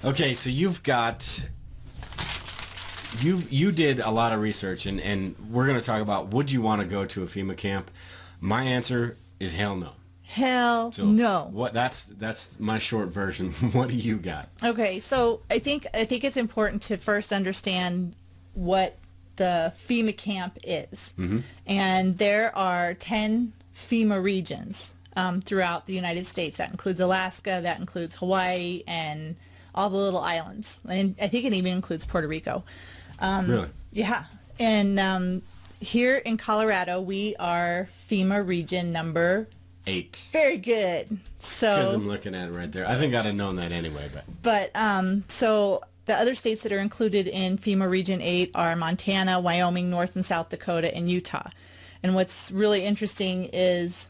Okay, so you did a lot of research, and we're going to talk about, would you want to go to a FEMA camp? My answer is hell no. Hell no. What? That's my short version. What do you got? Okay, so I think it's important to first understand what the FEMA camp is. Mm-hmm. And there are 10 FEMA regions throughout the United States. That includes Alaska, that includes Hawaii, and all the little islands. And I think it even includes Puerto Rico. Really? Yeah. And here in Colorado, we are FEMA Region number 8. Very good. So Because I'm looking at it right there. I think I'd have known that anyway. But so the other states that are included in FEMA Region 8 are Montana, Wyoming, North and South Dakota, and Utah. And what's really interesting is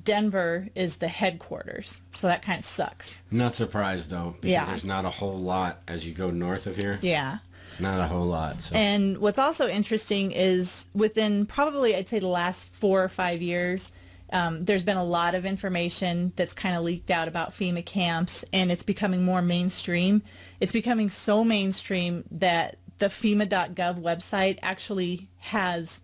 Denver is the headquarters. So that kind of sucks. I'm not surprised, though, because there's not a whole lot as you go north of here. Yeah. Not a whole lot. So. And what's also interesting is within probably, I'd say, the last 4 or 5 years, there's been a lot of information that's kind of leaked out about FEMA camps, and it's becoming more mainstream. It's becoming so mainstream that the FEMA.gov website actually has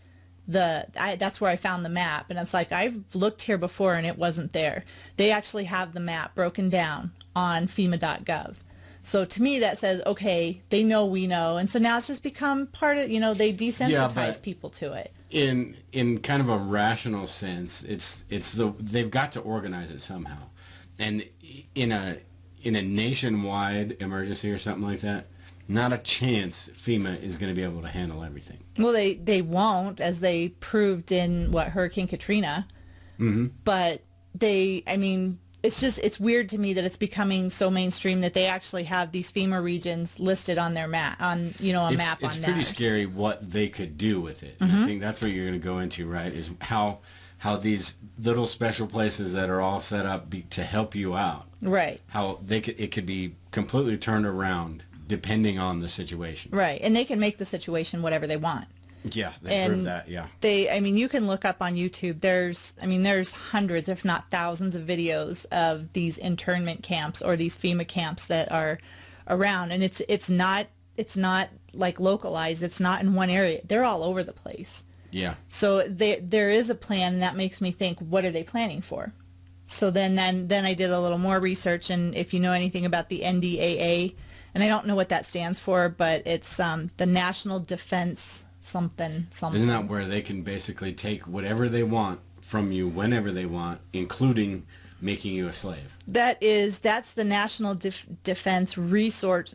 that's where I found the map. And it's like, I've looked here before and it wasn't there. They actually have the map broken down on FEMA.gov. So to me, that says, okay, they know we know. And so now it's just become part of, they desensitize people to it. In kind of a rational sense, they've got to organize it somehow. And in a nationwide emergency or something like that, not a chance FEMA is going to be able to handle everything. Well, they won't, as they proved in Hurricane Katrina. Mm-hmm. But it's weird to me that it's becoming so mainstream that they actually have these FEMA regions listed on their map, map on theirs. It's pretty scary what they could do with it. Mm-hmm. And I think that's what you're going to go into, right? Is how these little special places that are all set up to help you out. Right. How it could be completely turned around depending on the situation. Right, and they can make the situation whatever they want. Yeah, they proved that, yeah. You can look up on YouTube. There's hundreds, if not thousands, of videos of these internment camps or these FEMA camps that are around, and it's not like localized. It's not in one area. They're all over the place. Yeah. So there is a plan, and that makes me think, what are they planning for? So then I did a little more research, and if you know anything about the NDAA, and I don't know what that stands for, but it's the National Defense something. Isn't that where they can basically take whatever they want from you whenever they want, including making you a slave? That's the National Defense Resource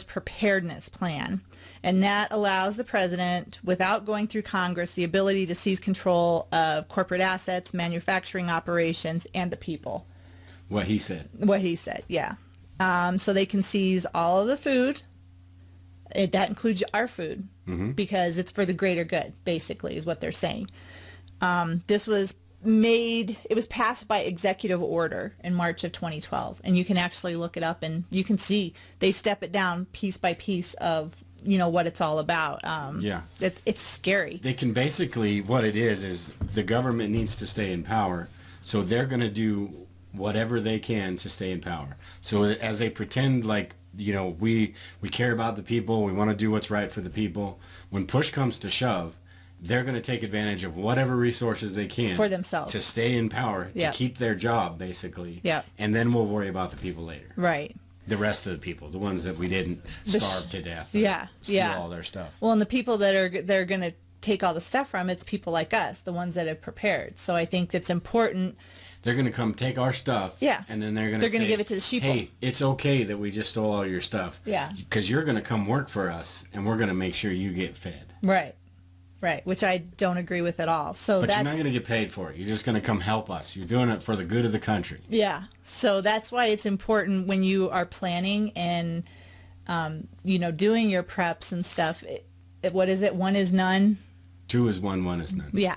Preparedness Plan, and that allows the president, without going through Congress, the ability to seize control of corporate assets, manufacturing operations, and the people. What he said, yeah. So they can seize all of the food. That includes our food, mm-hmm. because it's for the greater good, basically, is what they're saying. This was passed by executive order in March of 2012, and you can actually look it up, and you can see they step it down piece by piece of what it's all about. Yeah, it's scary. They can basically, what it is the government needs to stay in power, so they're going to do whatever they can to stay in power. So as they pretend like, we care about the people, we want to do what's right for the people, when push comes to shove, they're going to take advantage of whatever resources they can for themselves to stay in power, to keep their job, basically. Yeah. And then we'll worry about the people later. Right. The rest of the people, the ones that we didn't starve to death. Steal all their stuff. Well, and the people that they're going to take all the stuff from, it's people like us, the ones that have prepared. So I think it's important. They're going to come take our stuff. Yeah. And then they're going to give it to the sheeple. Hey, it's okay that we just stole all your stuff. Yeah. Because you're going to come work for us, and we're going to make sure you get fed. Right. Right. Which I don't agree with at all. So but you're not going to get paid for it. You're just going to come help us. You're doing it for the good of the country. Yeah. So that's why it's important when you are planning and, doing your preps and stuff. What is it? 1 is none. 2 is 1, 1 is none. Yeah.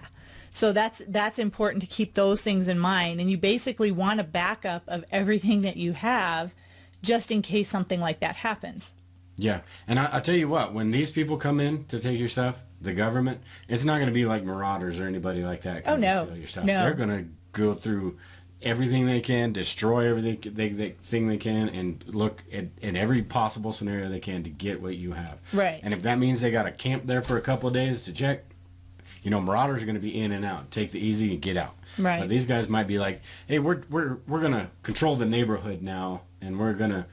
So that's important to keep those things in mind, and you basically want a backup of everything that you have, just in case something like that happens. Yeah, and I'll tell you what, when these people come in to take your stuff, the government, it's not going to be like marauders or anybody like that. Oh, no. Steal your stuff. No. They're going to go through everything they can, destroy everything they can, and look at every possible scenario they can to get what you have. Right. And if that means they got to camp there for a couple of days to check, marauders are going to be in and out. Take the easy and get out. Right. But these guys might be like, hey, we're going to control the neighborhood now, and we're going to,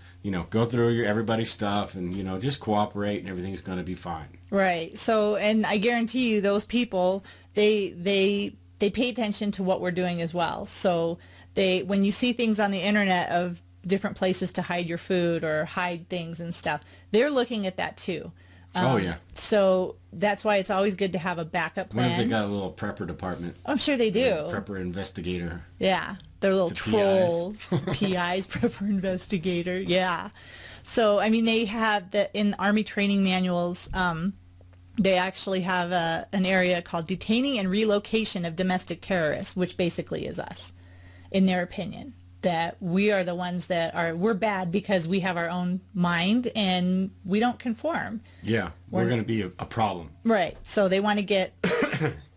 go through everybody's stuff and, just cooperate and everything's going to be fine. Right. So, and I guarantee you those people, they pay attention to what we're doing as well. So when you see things on the internet of different places to hide your food or hide things and stuff, they're looking at that too. Oh, yeah. So that's why it's always good to have a backup plan. What if they got a little prepper department? I'm sure they do. Prepper investigator. Yeah. They're little The trolls. PIs, prepper investigator. Yeah. So, I mean, they have in Army training manuals, they actually have an area called detaining and relocation of domestic terrorists, which basically is us, in their opinion. That we are the ones we're bad because we have our own mind and we don't conform. Yeah, we're going to be a problem. Right. So they want to get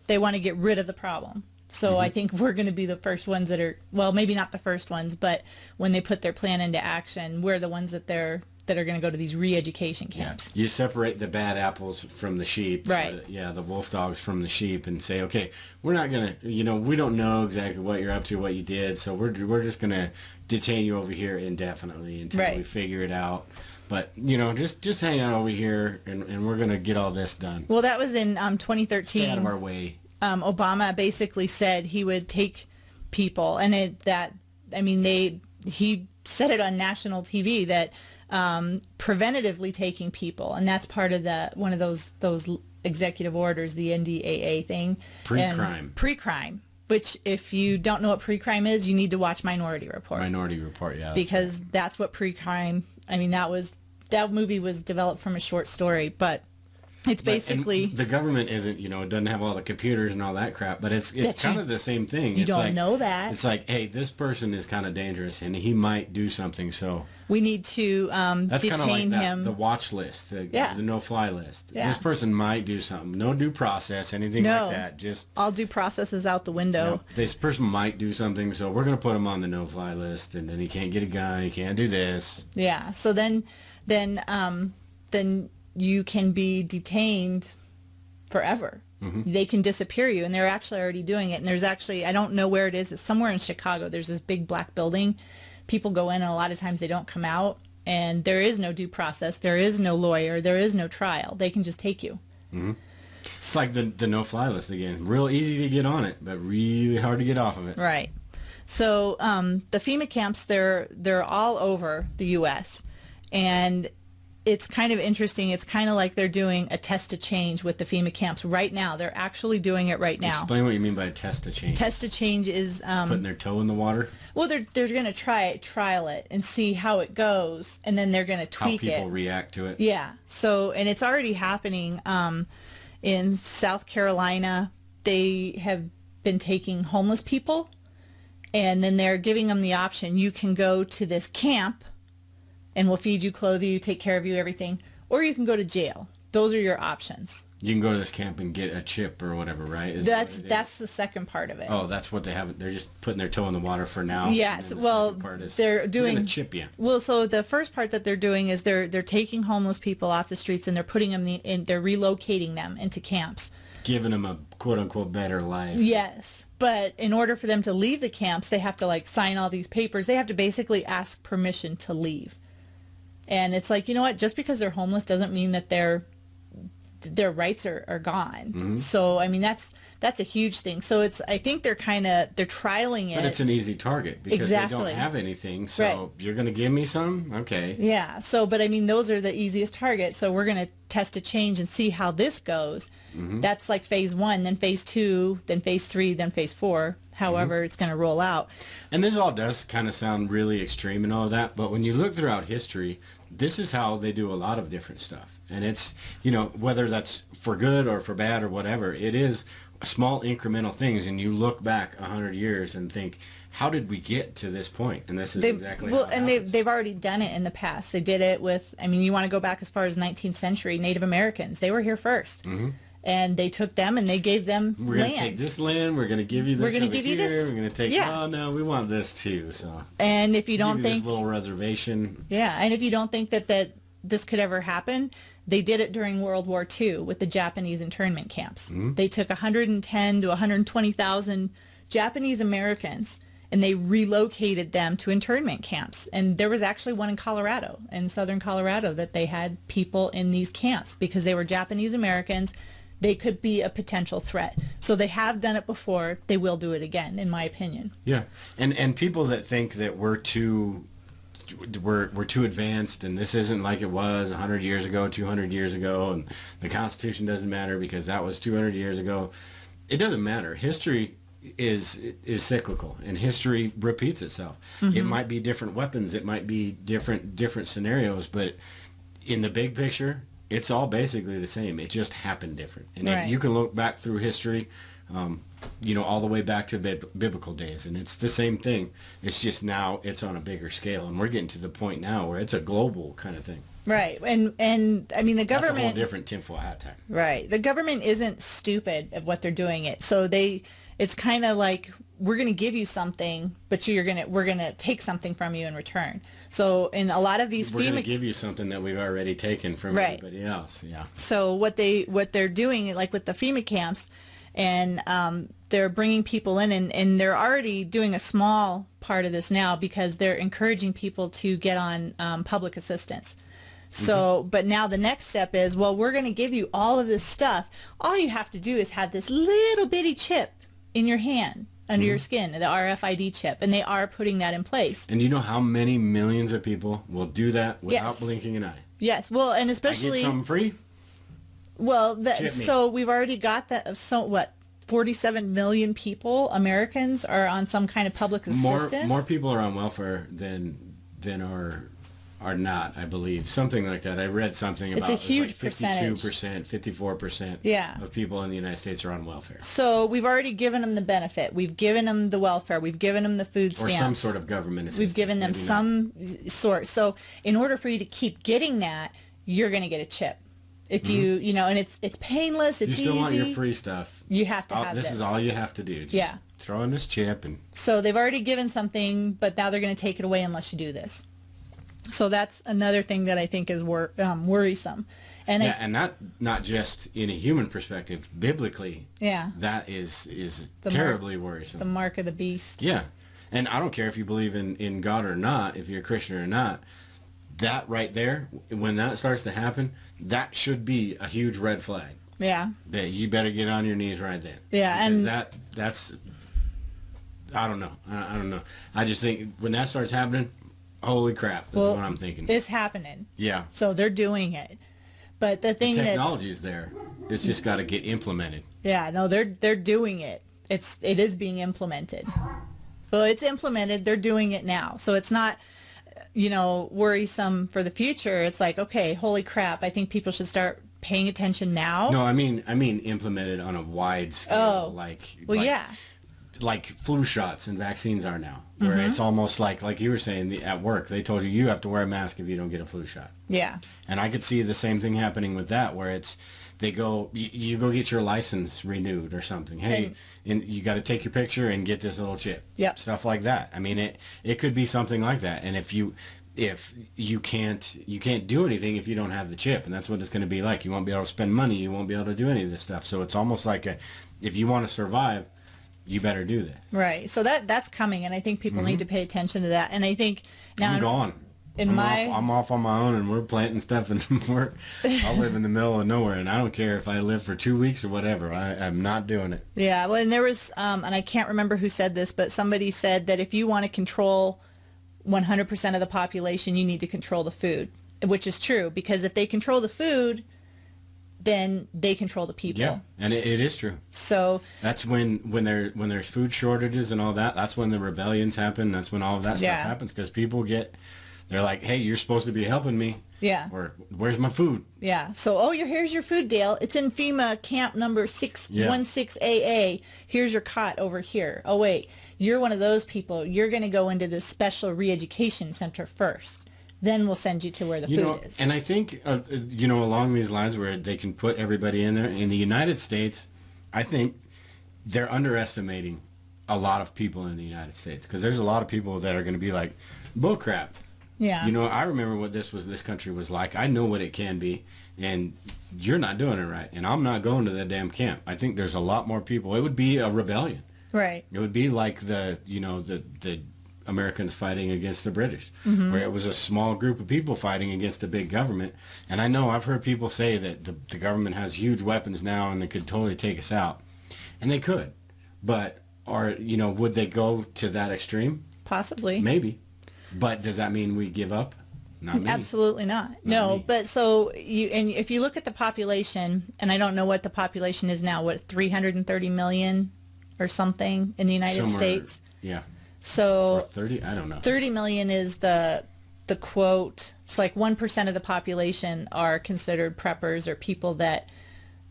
rid of the problem. So I think we're going to be the first ones that are, well, maybe not the first ones, but when they put their plan into action, we're the ones that are going to go to these re-education camps. Yeah. You separate the bad apples from the sheep. Right. The wolf dogs from the sheep, and say, okay, we're not going to, we don't know exactly what you're up to, what you did, so we're just going to detain you over here indefinitely until we figure it out. But, just hang out over here, and we're going to get all this done. Well, that was in 2013. Stay out of our way. Obama basically said he would take people, and he said it on national TV that preventatively taking people, and that's part of one of those executive orders, the NDAA thing. PreCrime. PreCrime, which if you don't know what PreCrime is, you need to watch Minority Report. Minority Report, yeah. Because that's what PreCrime, that movie was developed from a short story, but it's basically... And the government isn't, it doesn't have all the computers and all that crap, but it's kind of the same thing. You don't know that. It's like, hey, this person is kind of dangerous and he might do something, so... We need to that's detain kind of like him. The watch list, the no-fly list. Yeah. This person might do something. No due process, anything like that. Just all due process is out the window. This person might do something, so we're going to put him on the no-fly list, and then he can't get a gun, he can't do this. Yeah, so then you can be detained forever. They can disappear you, and they're actually already doing it. And there's actually, I don't know where it is, it's somewhere in Chicago. There's this big black building. People go in, and a lot of times they don't come out, and there is no due process. There is no lawyer. There is no trial. They can just take you. It's like the no-fly list again. Real easy to get on it, but really hard to get off of it. Right. So the FEMA camps, they're all over the U.S., and it's kind of interesting. It's kind of like they're doing a test to change with the FEMA camps right now. They're actually doing it right now. Explain what you mean by a test to change. Test to change is... putting their toe in the water? Well, they're going to trial it and see how it goes, and then they're going to tweak it. How people react to it? Yeah. So, and it's already happening in South Carolina. They have been taking homeless people, and then they're giving them the option. You can go to this camp, and we'll feed you, clothe you, take care of you, everything. Or you can go to jail. Those are your options. You can go to this camp and get a chip or whatever, right? That's the second part of it. Oh, that's what they have. They're just putting their toe in the water for now. Yes. Well, they're doing... They're going to chip you. Well, so the first part that they're doing is they're taking homeless people off the streets, and they're putting them they're relocating them into camps. Giving them a quote-unquote better life. Yes. But in order for them to leave the camps, they have to sign all these papers. They have to basically ask permission to leave. And it's like, you know what? Just because they're homeless doesn't mean that their rights are gone. So, I mean, that's a huge thing. So I think they're trialing it. But it's an easy target because they don't have anything. So you're going to give me some? Okay. Yeah. So, but I mean, those are the easiest targets. So we're going to test a change and see how this goes. That's like phase 1, then phase 2, then phase 3, then phase 4, however it's going to roll out. And this all does kind of sound really extreme and all of that, but when you look throughout history, this is how they do a lot of different stuff. And it's, whether that's for good or for bad or whatever, it is small incremental things. And you look back 100 years and think, how did we get to this point? And this is exactly how it happens. They've already done it in the past. They did it with, you want to go back as far as 19th century, Native Americans. They were here first. And they took them and they gave them We're land. going to take this land. We're going to give you this. We're going to over give you here. this. We're going to take. Yeah. Oh no, we want this too. So. And if you don't give you think this little reservation. Yeah, and if you don't think that this could ever happen, they did it during World War II with the Japanese internment camps. Mm-hmm. They took 110 to 120,000 Japanese Americans and they relocated them to internment camps. And there was actually one in Colorado, in southern Colorado, that they had people in these camps because they were Japanese Americans. They could be a potential threat. So they have done it before. They will do it again, in my opinion. Yeah, and people that think that we're too advanced and this isn't like it was 100 years ago, 200 years ago, and the Constitution doesn't matter because that was 200 years ago. It doesn't matter. History is cyclical, and history repeats itself. Mm-hmm. It might be different weapons, it might be different scenarios, but in the big picture, it's all basically the same. It just happened different. And right. you can look back through history, all the way back to biblical days, and it's the same thing. It's just now it's on a bigger scale, and we're getting to the point now where it's a global kind of thing. Right, and I mean the government. That's a whole different tinfoil hat tech. Right, the government isn't stupid at what they're doing it. So it's kind of like we're going to give you something, but we're gonna take something from you in return. So in a lot of these, we're going to give you something that we've already taken from right. everybody else. Yeah. So what they're doing, like with the FEMA camps, and they're bringing people in, and they're already doing a small part of this now because they're encouraging people to get on public assistance. So, mm-hmm. But now the next step is, well, we're going to give you all of this stuff. All you have to do is have this little bitty chip in your hand, under mm-hmm. your skin, the RFID chip, and they are putting that in place. And you know how many millions of people will do that without yes. blinking an eye? Yes. Well, and especially... I get something free? Well, so we've already got that. So what? 47 million people, Americans, are on some kind of public assistance. More people are on welfare than are not, I believe. Something like that. I read something about it's a huge like 52%, 54% yeah. of people in the United States are on welfare. So we've already given them the benefit. We've given them the welfare. We've given them the food stamps. Or some sort of government assistance. We've given them some sort. So in order for you to keep getting that, you're going to get a chip. If mm-hmm. you and it's painless, it's easy. You still want your free stuff. You have to have this. This is all you have to do. Just throw in this chip. And so they've already given something, but now they're going to take it away unless you do this. So that's another thing that I think is worrisome. And and not just in a human perspective, biblically. Yeah. That is terribly worrisome. The mark of the beast. Yeah. And I don't care if you believe in God or not, if you're a Christian or not, that right there, when that starts to happen, that should be a huge red flag. Yeah. That you better get on your knees right then. Yeah, because and that's I don't know. I don't know. I just think when that starts happening, holy crap, that's what I'm thinking. It's happening. Yeah. So they're doing it. But the thing the technology's there. It's just got to get implemented. Yeah, no, they're doing it. It is being implemented. Well, it's implemented. They're doing it now. So it's not worrisome for the future. It's like, okay, holy crap, I think people should start paying attention now. No, I mean implemented on a wide scale. Like flu shots and vaccines are now, where mm-hmm. it's almost like you were saying, at work, they told you have to wear a mask if you don't get a flu shot. Yeah. And I could see the same thing happening with that, where you go get your license renewed or something. Hey, and you got to take your picture and get this little chip. Yep. Stuff like that. I mean, it could be something like that. And if you can't do anything if you don't have the chip, and that's what it's going to be like. You won't be able to spend money. You won't be able to do any of this stuff. So it's almost like if you want to survive, you better do this. Right. So that's coming, and I think people mm-hmm. need to pay attention to that. And I think now I'm gone. I'm off on my own, and we're planting stuff, and I'll live in the middle of nowhere, and I don't care if I live for 2 weeks or whatever. I'm not doing it. Yeah. Well, and there was, and I can't remember who said this, but somebody said that if you want to control 100% of the population, you need to control the food, which is true, because if they control the food, then they control the people. Yeah, and it is true. So that's when there's food shortages and all that. That's when the rebellions happen. That's when all of that stuff happens, because people they're like, hey, you're supposed to be helping me. Yeah. Or where's my food? Yeah. So here's your food, Dale. It's in FEMA camp number 616 AA. Here's your cot over here. Oh wait, you're one of those people. You're going to go into this special re-education center first. then we'll send you to where the food is. And I think, along these lines where they can put everybody in there, in the United States, I think they're underestimating a lot of people in the United States, because there's a lot of people that are going to be like, bullcrap. Yeah. I remember what this country was like. I know what it can be, and you're not doing it right, and I'm not going to that damn camp. I think there's a lot more people. It would be a rebellion. Right. It would be like the Americans fighting against the British, where it was a small group of people fighting against a big government. And I know I've heard people say that the government has huge weapons now and they could totally take us out. And they could. But, would they go to that extreme? Possibly. Maybe. But does that mean we give up? Not me. Absolutely not. No, me. but so if you look at the population, and I don't know what the population is now, 330 million or something in the United States? Yeah. So or 30? I don't know. 30 million is the quote. It's like 1% of the population are considered preppers, or people that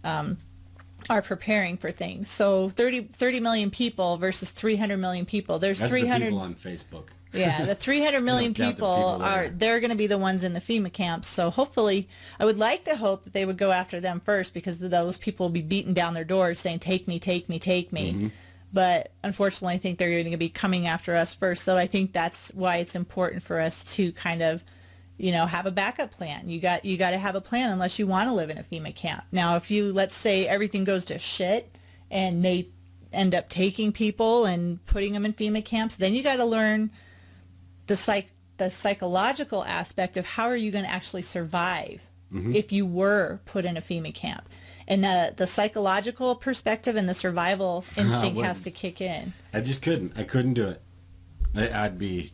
are preparing for things. So 30 million people versus 300 million people. That's 300 the people on Facebook. Yeah, the 300 million people they're going to be the ones in the FEMA camps. So hopefully, I would like to hope that they would go after them first, because those people will be beating down their doors saying, take me, take me, take me. Mm-hmm. But unfortunately, I think they're going to be coming after us first. So I think that's why it's important for us to kind of, have a backup plan. You got to have a plan unless you want to live in a FEMA camp. Now, if let's say everything goes to shit and they end up taking people and putting them in FEMA camps, then you got to learn the psychological aspect of how are you going to actually survive if you were put in a FEMA camp. And the psychological perspective and the survival instinct has to kick in. I just couldn't. I couldn't do it. They'd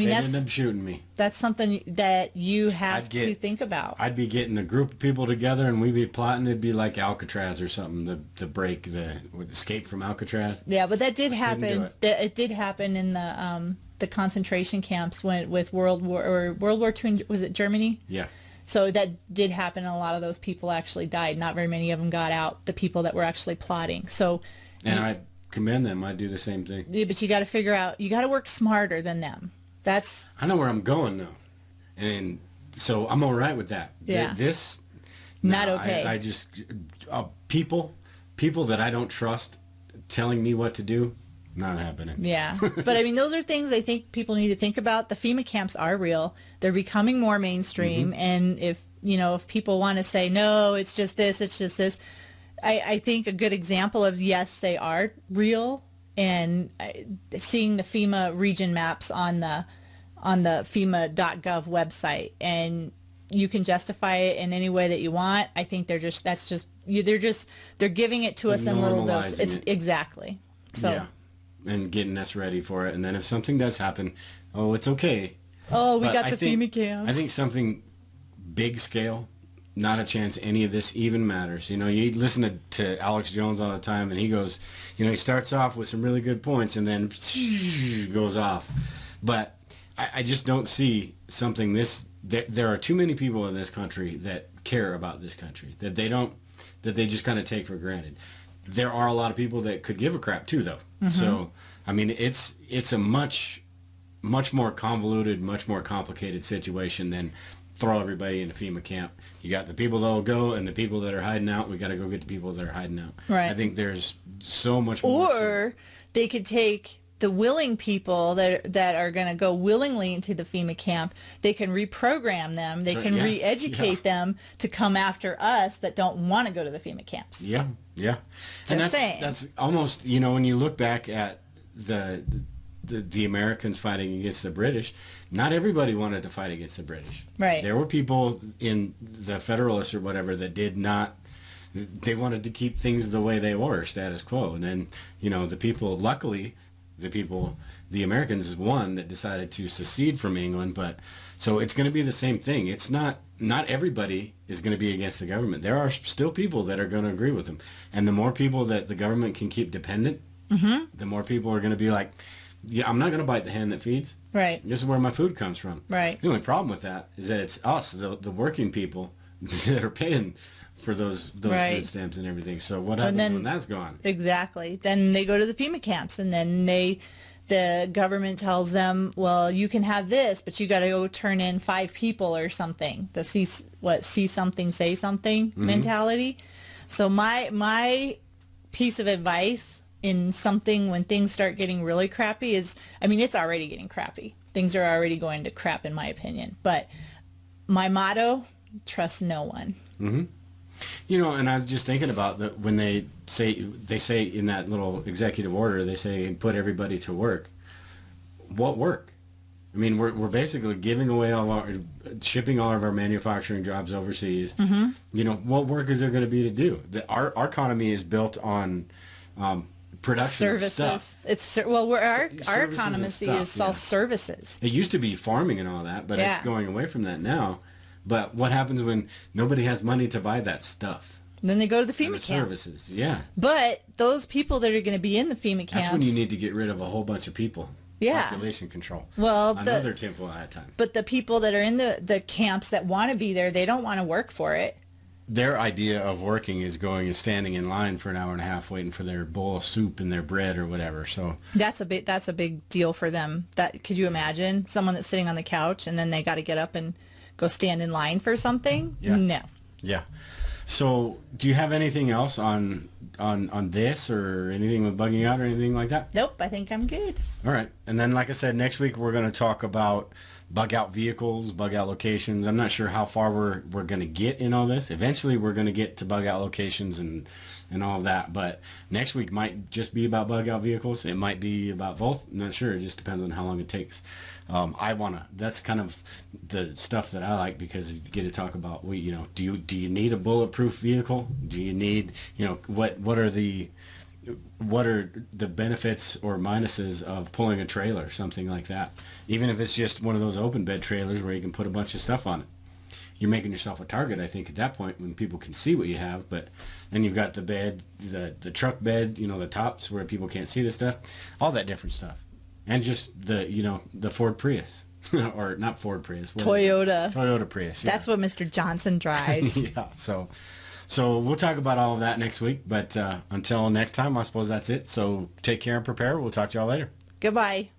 end up shooting me. That's something that you have to think about. I'd be getting a group of people together, and we'd be plotting. It'd be like Alcatraz or something to break escape from Alcatraz. Yeah, but that did happen. It did happen in the concentration camps with World War II. Was it Germany? Yeah. So that did happen, and a lot of those people actually died. Not very many of them got out, the people that were actually plotting. So, and I commend them. I'd do the same thing. Yeah, but you got to figure out, you got to work smarter than them. I know where I'm going, though. And so I'm all right with that. Yeah. Not okay. I just, people that I don't trust telling me what to do, not happening. Yeah. But those are things I think people need to think about. The FEMA camps are real. They're becoming more mainstream. And if people want to say, no, it's just this, I think a good example of, yes, they are real, and seeing the FEMA region maps on the FEMA.gov website, and you can justify it in any way that you want. I think they're giving it to us in little doses. It's exactly. So. Yeah. And getting us ready for it. And then if something does happen, it's okay. Oh, we got the FEMA camps. I think something big scale, not a chance any of this even matters. You listen to Alex Jones all the time, and he goes, he starts off with some really good points and then goes off. But I just don't see something there are too many people in this country that care about this country, that they just kind of take for granted. There are a lot of people that could give a crap too, though. So, it's a much more convoluted, much more complicated situation than throw everybody in a FEMA camp. You got the people that will go and the people that are hiding out. We got to go get the people that are hiding out. Right. I think there's so much more. Or they could take the willing people that are going to go willingly into the FEMA camp. They can reprogram them. They can re-educate them to come after us that don't want to go to the FEMA camps. Yeah. Yeah. Just saying. That's almost, when you look back at the Americans fighting against the British, not everybody wanted to fight against the British. Right. There were people in the Federalists or whatever that did not, they wanted to keep things the way they were, status quo. And then, the Americans won that decided to secede from England. But so it's going to be the same thing. It's not everybody is going to be against the government. There are still people that are going to agree with them. And the more people that the government can keep dependent, the more people are going to be like, yeah, I'm not going to bite the hand that feeds. Right. This is where my food comes from. Right. The only problem with that is that it's us, the working people, that are paying for those right. food stamps and everything. So what happens when that's gone? Exactly. Then they go to the FEMA camps, and then they the government tells them, well, you can have this, but you got to go turn in 5 people or something. The see something, say something mentality. So my piece of advice in something when things start getting really crappy is, I mean, it's already getting crappy. Things are already going to crap in my opinion. But my motto, trust no one. You know, and I was just thinking about that when they say in that little executive order, they say put everybody to work. What work? I mean, we're basically giving away shipping all of our manufacturing jobs overseas. You know, what work is there going to be to do? Our economy is built on production Services. of stuff. It's our Services economy and stuff, is all services. It used to be farming and all that, but it's going away from that now. But what happens when nobody has money to buy that stuff? And then they go to the FEMA camp. Services, yeah. But those people that are going to be in the FEMA camps. That's when you need to get rid of a whole bunch of people. Yeah. Population control. Well, another tinfoil at a time. But the people that are in the camps that want to be there, they don't want to work for it. Their idea of working is going and standing in line for an hour and a half waiting for their bowl of soup and their bread or whatever. So that's a big deal for them. That could you imagine someone that's sitting on the couch and then they got to get up and go stand in line for something? Yeah. No. Yeah. So do you have anything else on this or anything with bugging out or anything like that? Nope, I think I'm good. All right. And then, like I said, next week we're going to talk about bug out vehicles, bug out locations. I'm not sure how far we're going to get in all this. Eventually we're going to get to bug out locations and all of that. But next week might just be about bug out vehicles. It might be about both. I'm not sure. It just depends on how long it takes. That's kind of the stuff that I like because you get to talk about, do you need a bulletproof vehicle? Do you need, what are the benefits or minuses of pulling a trailer, something like that? Even if it's just one of those open bed trailers where you can put a bunch of stuff on it. You're making yourself a target, I think, at that point when people can see what you have. But then you've got the bed, the truck bed, the tops where people can't see the stuff, all that different stuff. And just the Ford Prius. Or not Ford Prius. Toyota Prius. Yeah. That's what Mr. Johnson drives. Yeah, so we'll talk about all of that next week. But until next time, I suppose that's it. So take care and prepare. We'll talk to y'all later. Goodbye.